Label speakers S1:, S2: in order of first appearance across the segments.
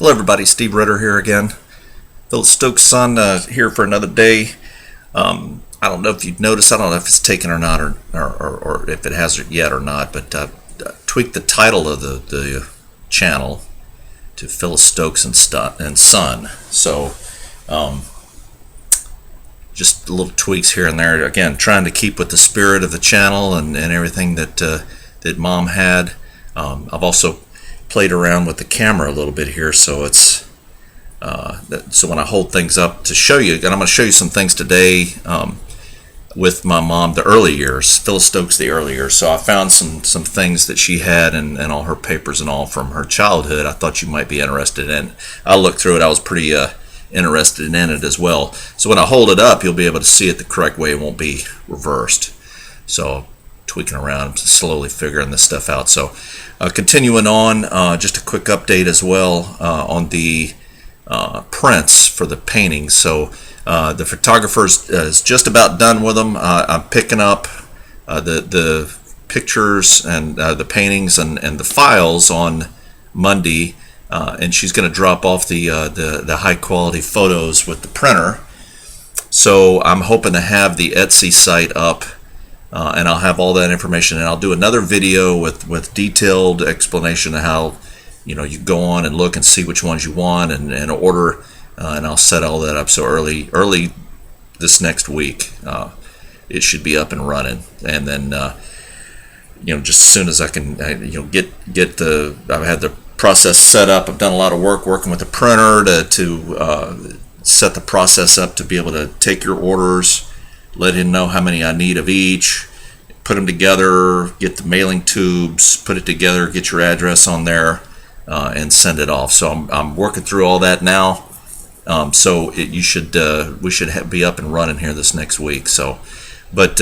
S1: Hello everybody, Steve Ritter here again. Phyllis Stokes' son here for another day. I don't know if you've noticed, I don't know if it's taken or not, or if it has yet or not, but tweaked the title of the channel to Phyllis Stokes and Son. So just little tweaks here and there. Again, trying to keep with the spirit of the channel and everything that Mom had. I've also played around with the camera a little bit here, so it's so when I hold things up to show you, and I'm going to show you some things today with my mom, the early years, Phyllis Stokes, the early years. So I found some things that she had and all her papers and all from her childhood I thought you might be interested in. I looked through it. I was pretty interested in it as well. So when I hold it up, you'll be able to see it the correct way. It won't be reversed. So tweaking around, slowly figuring this stuff out. So continuing on, just a quick update as well on the prints for the paintings. So the photographer is just about done with them. I'm picking up the pictures and the paintings and the files on Monday, and she's going to drop off the high quality photos with the printer. So I'm hoping to have the Etsy site up, and I'll have all that information, and I'll do another video with detailed explanation of how you go on and look and see which ones you want and order, and I'll set all that up. So early this next week it should be up and running, and then just as soon as I can get I've had the process set up. I've done a lot of work working with the printer to set the process up to be able to take your orders, let him know how many I need of each, put them together, get the mailing tubes, put it together, get your address on there, and send it off. So I'm working through all that now. So we should be up and running here this next week. So, but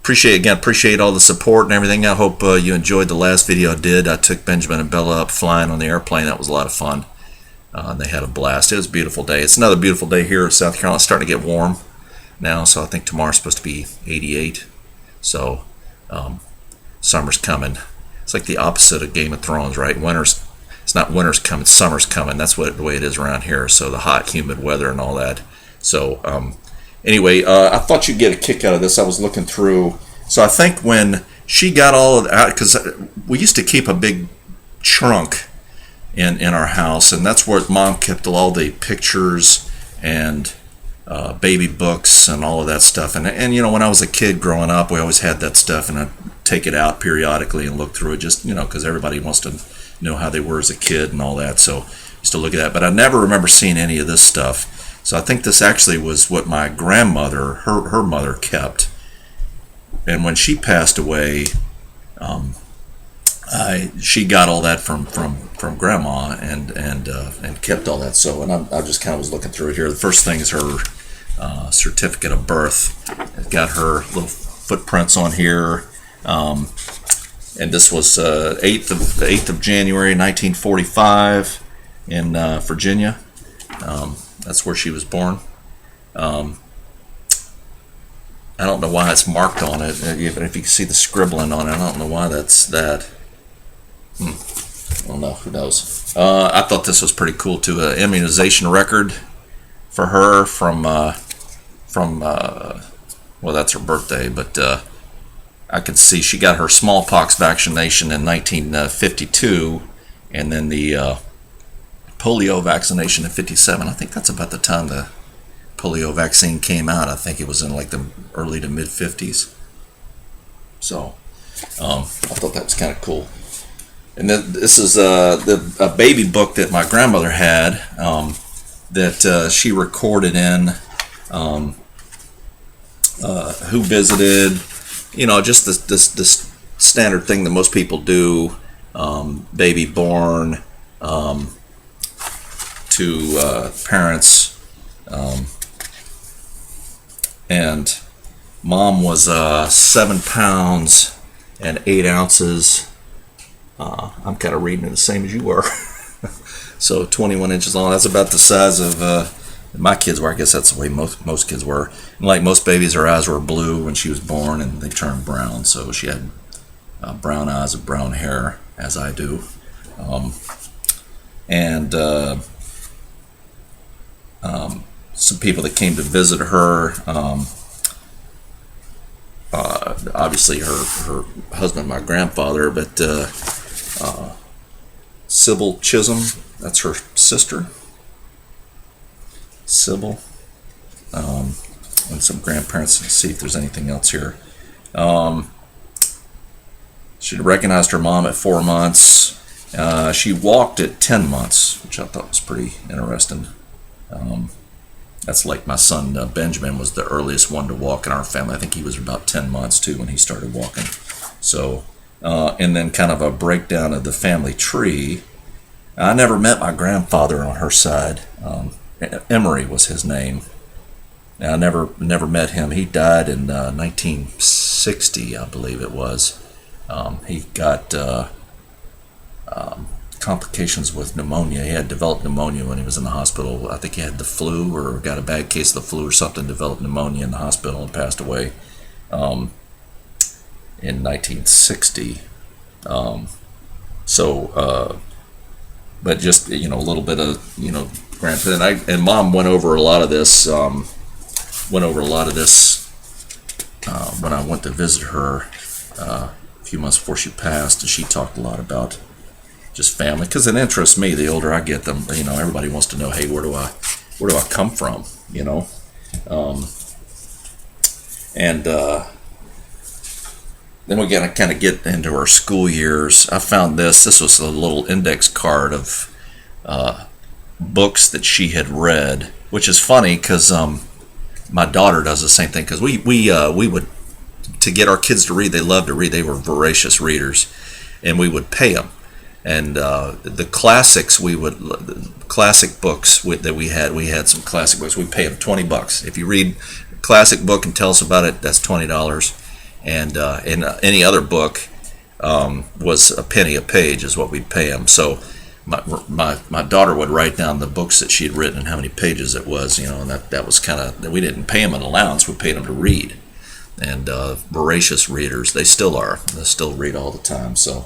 S1: appreciate all the support and everything. I hope you enjoyed the last video I did. I took Benjamin and Bella up flying on the airplane. That was a lot of fun. They had a blast. It was a beautiful day. It's another beautiful day here in South Carolina. It's starting to get warm now, so I think tomorrow's supposed to be 88. So summer's coming. It's like the opposite of Game of Thrones, right? It's not winter's coming, summer's coming. That's the way it is around here. So the hot, humid weather and all that. So anyway, I thought you'd get a kick out of this. I was looking through. So I think when she got all of that, because we used to keep a big trunk in our house, and that's where Mom kept all the pictures and baby books and all of that stuff. And when I was a kid growing up, we always had that stuff, and I'd take it out periodically and look through it, just because everybody wants to know how they were as a kid and all that. So I used to look at that, but I never remember seeing any of this stuff. So I think this actually was what my grandmother, her mother, kept. And when she passed away, she got all that from Grandma and kept all that. So, and I just kind of was looking through it here. The first thing is her certificate of birth. It's got her little footprints on here, and this was 8th of January 1945 in Virginia. That's where she was born. I don't know why it's marked on it. Even if you can see the scribbling on it, I don't know why that's that. I don't know. Who knows? I thought this was pretty cool too. An immunization record for her from well, that's her birthday, but I could see she got her smallpox vaccination in 1952, and then the polio vaccination in 57. I think that's about the time the polio vaccine came out. I think it was in like the early to mid 50s. So I thought that was kind of cool. And then this is a baby book that my grandmother had that she recorded in who visited, just this standard thing that most people do, baby born to parents. And Mom was 7 pounds and 8 ounces. I'm kind of reading it the same as you were. So 21 inches long. That's about the size of my kids were. I guess that's the way most kids were. And like most babies, her eyes were blue when she was born, and they turned brown. So she had brown eyes and brown hair, as I do. and some people that came to visit her. Obviously, her husband, my grandfather, but Sybil Chisholm, that's her sister, Sybil, and some grandparents. Let's see if there's anything else here. She recognized her mom at 4 months. She walked at 10 months, which I thought was pretty interesting. That's like my son Benjamin was the earliest one to walk in our family. I think he was about 10 months too when he started walking. So, and then kind of a breakdown of the family tree. I never met my grandfather on her side. Emery was his name. I never met him. He died in 1960, I believe it was. He got complications with pneumonia. He had developed pneumonia when he was in the hospital. I think he had the flu or got a bad case of the flu or something, developed pneumonia in the hospital and passed away in 1960. But just, a little bit of, grandparent. And Mom went over a lot of this, when I went to visit her a few months before she passed, and she talked a lot about just family, because it interests me. The older I get, them, everybody wants to know, hey, where do I come from, and then we gotta kind of get into our school years. I found this was a little index card of books that she had read, which is funny because my daughter does the same thing, because we would, to get our kids to read, they loved to read, they were voracious readers, and we would pay them. And the classics, classic books that we had some classic books. We pay them $20. If you read a classic book and tell us about it, that's $20. And any other book was a penny a page is what we'd pay them. So my daughter would write down the books that she had written and how many pages it was, and that was kind of, we didn't pay them an allowance, we paid them to read. And voracious readers, they still are. They still read all the time. So.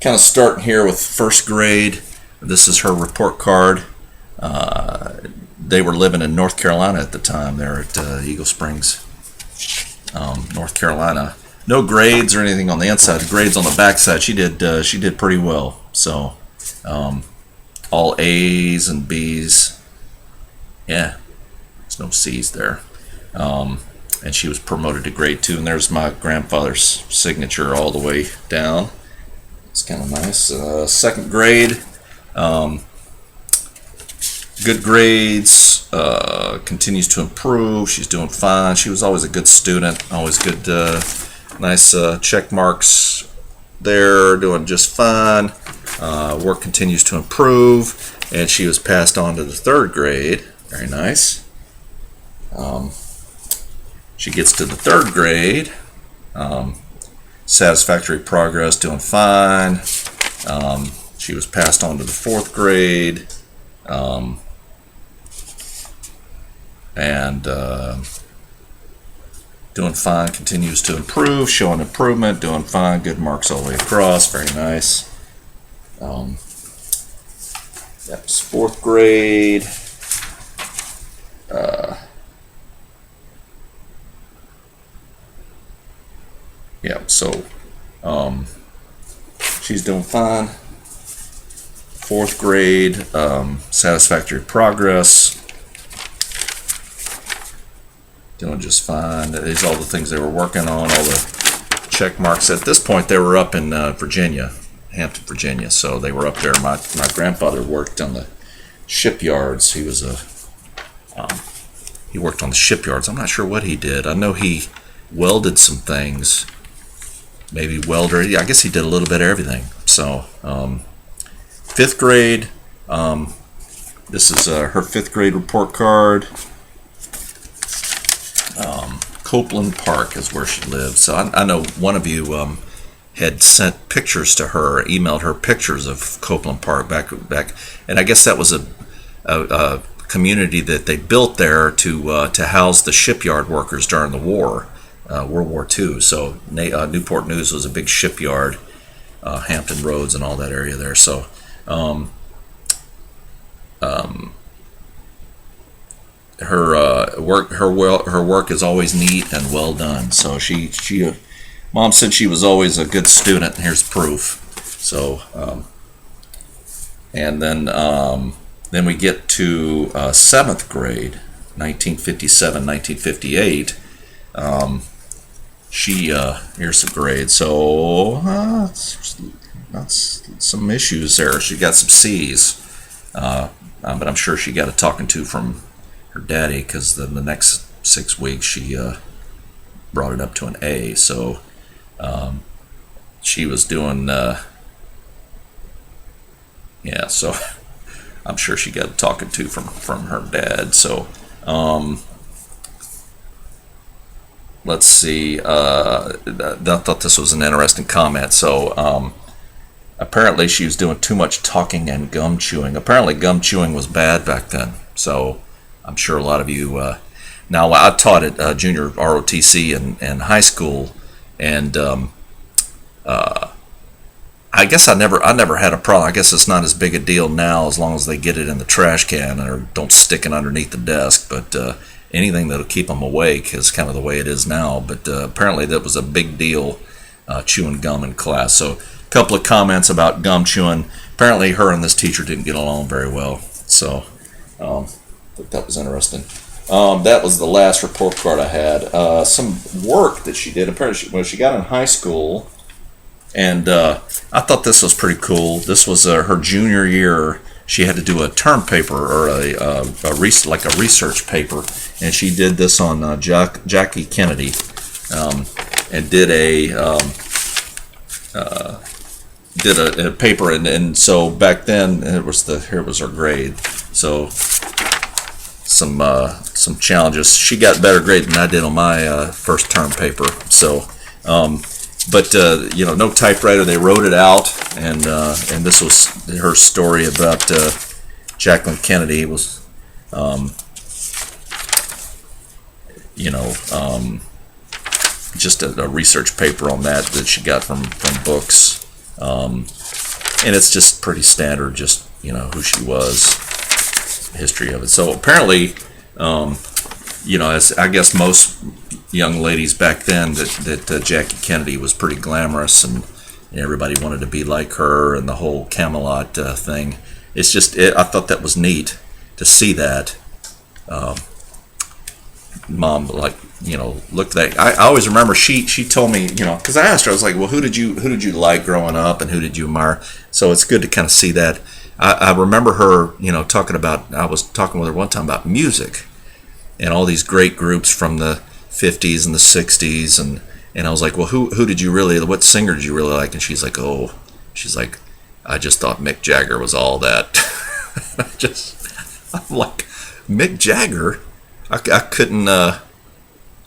S1: Kind of starting here with first grade. This is her report card. They were living in North Carolina at the time. They're at Eagle Springs, North Carolina. No grades or anything on the inside. The grades on the backside. She did pretty well. So all A's and B's. Yeah, there's no C's there. And she was promoted to grade 2. And there's my grandfather's signature all the way down. It's kind of nice. Second grade, good grades, continues to improve. She's doing fine. She was always a good student, always good, nice check marks there, doing just fine. Work continues to improve, and she was passed on to the third grade. Very nice. She gets to the third grade. Satisfactory progress, doing fine. She was passed on to the fourth grade, and doing fine, continues to improve, showing improvement, doing fine, good marks all the way across, very nice. That's fourth grade. So she's doing fine. Fourth grade, satisfactory progress, doing just fine. These are all the things they were working on, all the check marks. At this point, they were up in Virginia, Hampton, Virginia. So they were up there. My grandfather worked on the shipyards. He was he worked on the shipyards. I'm not sure what he did. I know he welded some things. Maybe welder. I guess he did a little bit of everything. So, fifth grade. This is her fifth grade report card. Copeland Park is where she lives. So I know one of you had sent pictures to her, emailed her pictures of Copeland Park back, and I guess that was a community that they built there to house the shipyard workers during the war. World War II. So Newport News was a big shipyard, Hampton Roads and all that area there. So um, her her work is always neat and well done. So mom said she was always a good student, and here's proof. So and then we get to seventh grade, 1957, 1958. Here's some grades. So that's some issues there. She got some C's, but I'm sure she got a talking to from her daddy, because then the next 6 weeks she brought it up to an A. So she was doing, yeah. So I'm sure she got a talking to from her dad. So let's see. I thought this was an interesting comment. So apparently she was doing too much talking and gum chewing. Apparently gum chewing was bad back then. So I'm sure a lot of you. Now I taught at junior ROTC in high school, and I guess I never had a problem. I guess it's not as big a deal now, as long as they get it in the trash can or don't stick it underneath the desk. But anything that'll keep them awake is kind of the way it is now. But apparently that was a big deal, chewing gum in class. So a couple of comments about gum chewing. Apparently her and this teacher didn't get along very well. So I thought that was interesting. That was the last report card I had. Some work that she did. Apparently she got in high school, and I thought this was pretty cool. This was her junior year. She had to do a term paper, or a research paper, and she did this on Jackie Kennedy, and did a paper, and so back then here was her grade. So some challenges. She got better grade than I did on my first term paper. So. But no typewriter. They wrote it out, and this was her story about Jacqueline Kennedy. It was, just a research paper on that she got from books, and it's just pretty standard. Just who she was, history of it. So apparently, as I guess most young ladies back then, that Jackie Kennedy was pretty glamorous, and everybody wanted to be like her, and the whole Camelot thing. It's just, I thought that was neat to see that. Mom, look at that. I always remember she told me, because I asked her, I was like, well, who did you like growing up, and who did you admire? So it's good to kind of see that. I remember her, talking about. I was talking with her one time about music, and all these great groups from the 50s and the 60s, and I was like, well, who did you really, what singer did you really like? And she's like, I just thought Mick Jagger was all that. I'm like, Mick Jagger? I couldn't, I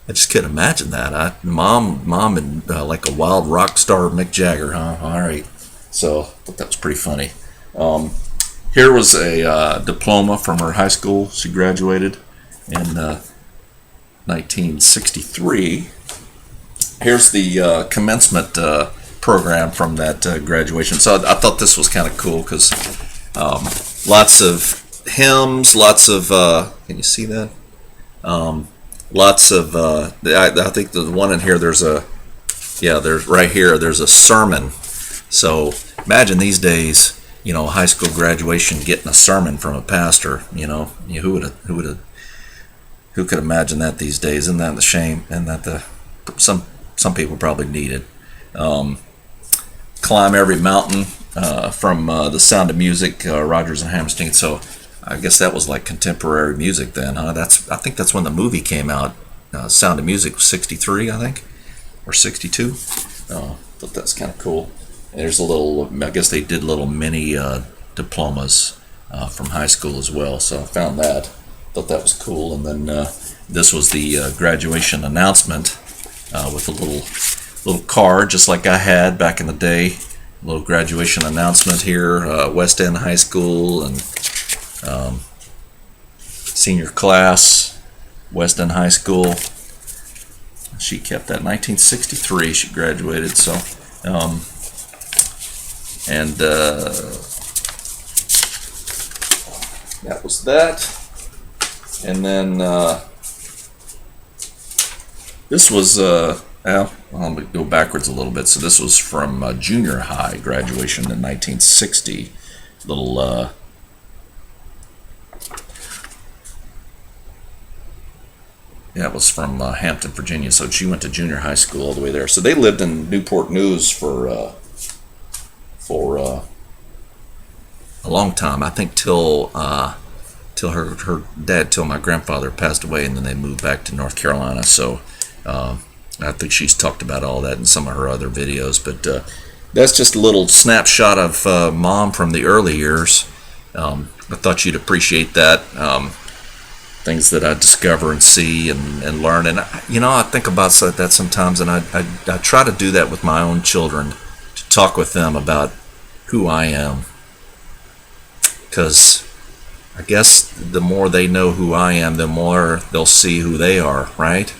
S1: just couldn't imagine that. Mom and like a wild rock star Mick Jagger, huh? All right. So I thought that was pretty funny. Here was a diploma from her high school. She graduated in 1963. Here's the commencement program from that graduation. So I thought this was kind of cool, because lots of hymns, lots of can you see that? Lots of I think the one in here, there's right here there's a sermon. So imagine these days, high school graduation, getting a sermon from a pastor. Who could imagine that these days? Isn't that the shame? And that some people probably need it. Climb Every Mountain from The Sound of Music, Rodgers and Hammerstein. So I guess that was like contemporary music then, huh? I think that's when the movie came out. Sound of Music was 63, I think, or 62. Thought that's kind of cool. And there's a little. I guess they did little mini diplomas from high school as well. So I found that. Thought that was cool. And then this was the graduation announcement with a little card, just like I had back in the day. A little graduation announcement here, West End High School, and senior class, West End High School. She kept that. 1963 she graduated. So and that was that. And then this was, well, I'm going to go backwards a little bit. So this was from junior high graduation in 1960. Little, yeah, it was from Hampton, Virginia. So she went to junior high school all the way there. So they lived in Newport News for a long time. I think till her dad, till my grandfather passed away, and then they moved back to North Carolina. So I think she's talked about all that in some of her other videos. But that's just a little snapshot of Mom from the early years. I thought you'd appreciate that. Things that I discover and see and learn. And, I think about that sometimes, and I try to do that with my own children, to talk with them about who I am. Because I guess the more they know who I am, the more they'll see who they are, right?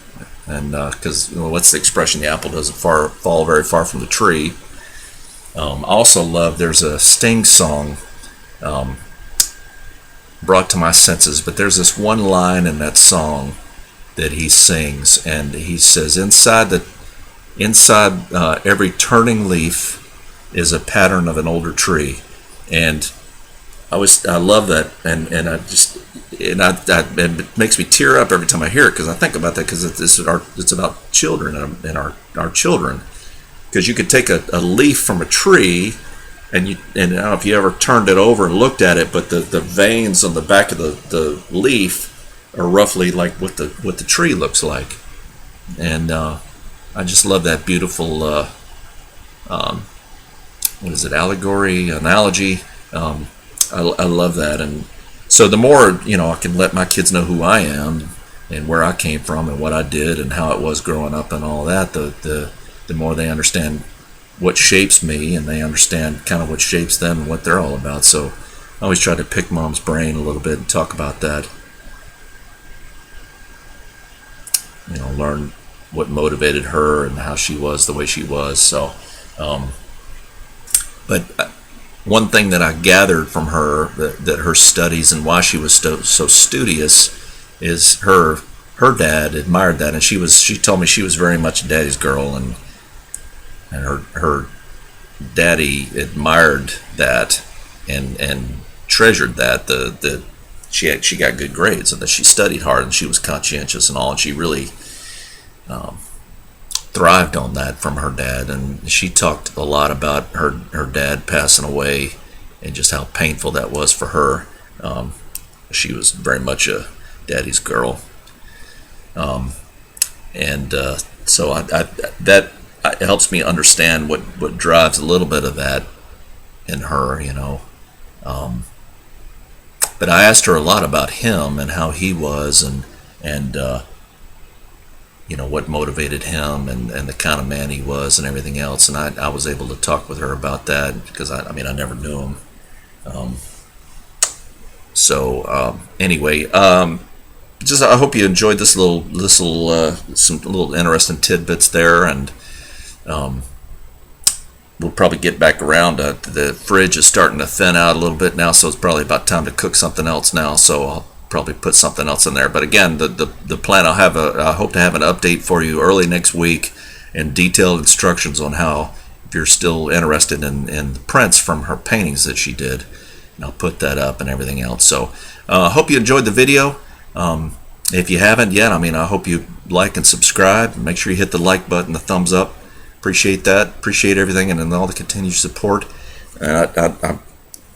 S1: And because what's the expression? The apple doesn't fall very far from the tree. I also love, there's a Sting song, Brought to My Senses, but there's this one line in that song that he sings, and he says, inside every turning leaf is a pattern of an older tree. And I love that, and it makes me tear up every time I hear it, because I think about that, because it's about children and our children. Because you could take a leaf from a tree, and I don't know if you ever turned it over and looked at it, but the veins on the back of the leaf are roughly like what the tree looks like. And I just love that beautiful what is it, analogy. I love that. And so the more I can let my kids know who I am and where I came from and what I did and how it was growing up and all that, the more they understand what shapes me, and they understand kind of what shapes them and what they're all about. So I always try to pick Mom's brain a little bit and talk about that. Learn what motivated her and how she was the way she was. So, but one thing that I gathered from her, that her studies and why she was so studious, is her dad admired that, and she told me she was very much Daddy's girl, and her daddy admired that and treasured that she got good grades, and that she studied hard, and she was conscientious and all, and she really thrived on that from her dad. And she talked a lot about her dad passing away and just how painful that was for her. She was very much a Daddy's girl, and so that it helps me understand what drives a little bit of that in her, But I asked her a lot about him and how he was, and what motivated him, and the kind of man he was and everything else. And I was able to talk with her about that, because I never knew him. Anyway, just I hope you enjoyed this some little interesting tidbits there, and we'll probably get back around. The fridge is starting to thin out a little bit now, so it's probably about time to cook something else now. So I'll probably put something else in there. But again, the plan, I hope to have an update for you early next week, and detailed instructions on how, if you're still interested in the prints from her paintings that she did, and I'll put that up and everything else. So hope you enjoyed the video. If you haven't yet, I hope you like and subscribe. Make sure you hit the like button, the thumbs up. Appreciate that. Appreciate everything, and all the continued support. I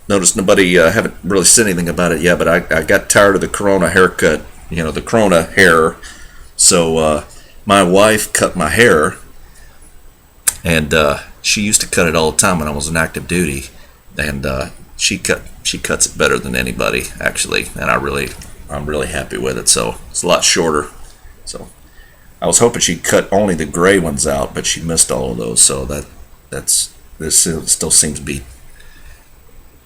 S1: noticed nobody haven't really said anything about it yet, but I got tired of the Corona haircut, the Corona hair. So my wife cut my hair, and she used to cut it all the time when I was in active duty, and she cuts it better than anybody, actually, and I'm really happy with it. So it's a lot shorter. So I was hoping she'd cut only the gray ones out, but she missed all of those. So this still seems to be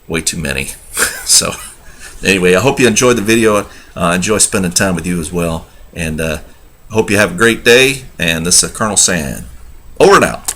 S1: way too many. So anyway, I hope you enjoyed the video. Enjoy spending time with you as well, and hope you have a great day. And this is Colonel San. Over and out.